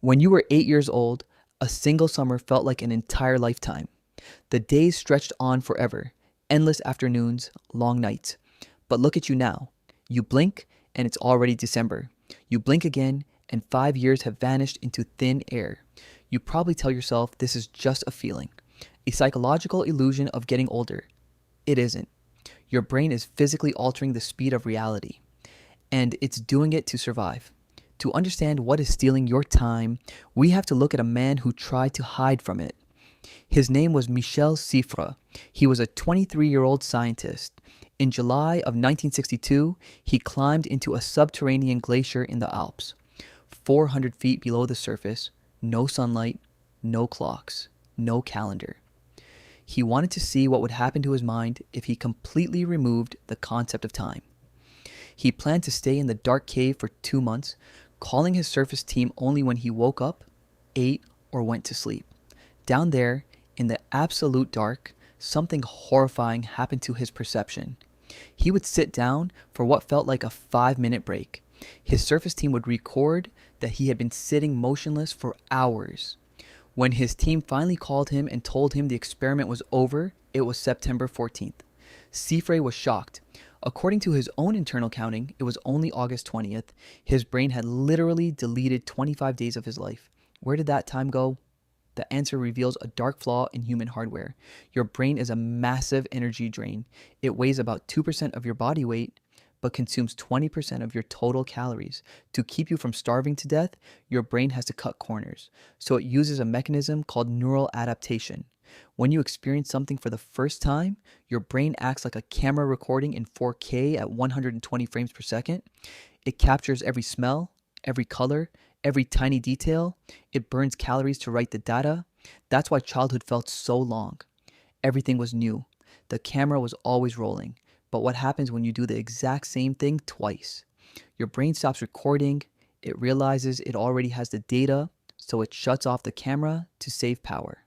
When you were 8 years old, a single summer felt like an entire lifetime. The days stretched on forever, endless afternoons, long nights. But look at you now. You blink, and it's already December. You blink again, and 5 years have vanished into thin air. You probably tell yourself this is just a feeling, a psychological illusion of getting older. It isn't. Your brain is physically altering the speed of reality, and it's doing it to survive. To understand what is stealing your time, we have to look at a man who tried to hide from it. His name was Michel Siffre. He was a 23-year-old scientist. In July of 1962, he climbed into a subterranean glacier in the Alps. 400 feet below the surface, no sunlight, no clocks, no calendar. He wanted to see what would happen to his mind if he completely removed the concept of time. He planned to stay in the dark cave for 2 months, calling his surface team only when he woke up, ate, or went to sleep. Down there, in the absolute dark, something horrifying happened to his perception. He would sit down for what felt like a 5-minute break. His surface team would record that he had been sitting motionless for hours. When his team finally called him and told him the experiment was over, it was September 14th. Siffre was shocked. According to his own internal counting, it was only August 20th. His brain had literally deleted 25 days of his life. Where did that time go? The answer reveals a dark flaw in human hardware. Your brain is a massive energy drain. It weighs about 2% of your body weight, but consumes 20% of your total calories. To keep you from starving to death, your brain has to cut corners. So it uses a mechanism called neural adaptation. When you experience something for the first time, your brain acts like a camera recording in 4K at 120 frames per second. It captures every smell, every color, every tiny detail. It burns calories to write the data. That's why childhood felt so long. Everything was new. The camera was always rolling. But what happens when you do the exact same thing twice? Your brain stops recording. It realizes it already has the data, so it shuts off the camera to save power.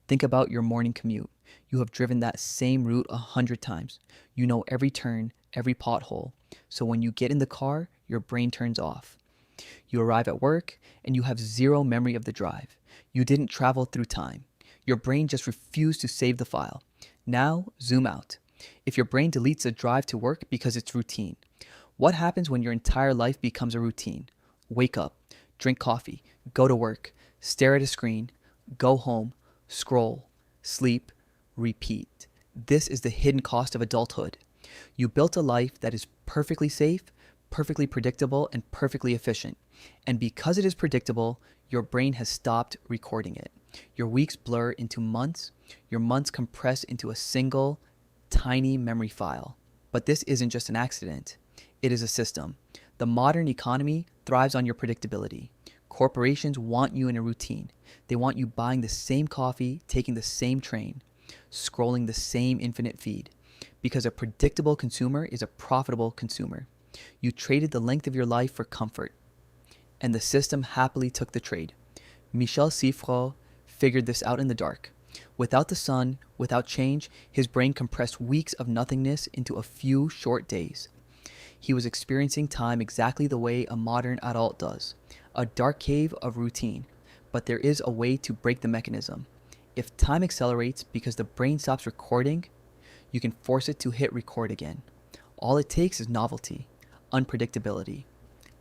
Think about your morning commute. You have driven that same route 100 times. You know every turn, every pothole. So when you get in the car, your brain turns off. You arrive at work and you have zero memory of the drive. You didn't travel through time. Your brain just refused to save the file. Now, zoom out. If your brain deletes a drive to work because it's routine, what happens when your entire life becomes a routine? Wake up, drink coffee, go to work, stare at a screen, go home, scroll, sleep, repeat. This is the hidden cost of adulthood. You built a life that is perfectly safe, perfectly predictable, and perfectly efficient. And because it is predictable, your brain has stopped recording it. Your weeks blur into months. Your months compress into a single, tiny memory file. But this isn't just an accident. It is a system. The modern economy thrives on your predictability. Corporations want you in a routine. They want you buying the same coffee, taking the same train, scrolling the same infinite feed. Because a predictable consumer is a profitable consumer. You traded the length of your life for comfort. And the system happily took the trade. Michel Siffre figured this out in the dark. Without the sun, without change, his brain compressed weeks of nothingness into a few short days. He was experiencing time exactly the way a modern adult does. A dark cave of routine. But there is a way to break the mechanism. If time accelerates because the brain stops recording, you can force it to hit record again. All it takes is novelty, unpredictability.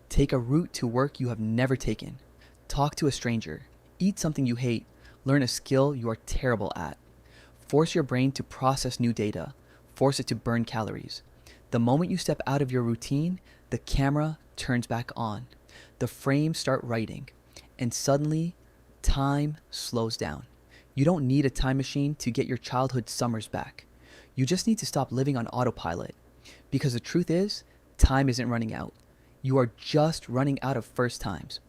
Take a route to work you have never taken. Talk to a stranger. Eat something you hate. Learn a skill you are terrible at. Force your brain to process new data. Force it to burn calories. The moment you step out of your routine, the camera turns back on. The frames start writing. And suddenly, time slows down. You don't need a time machine to get your childhood summers back. You just need to stop living on autopilot. Because the truth is, time isn't running out. You are just running out of first times.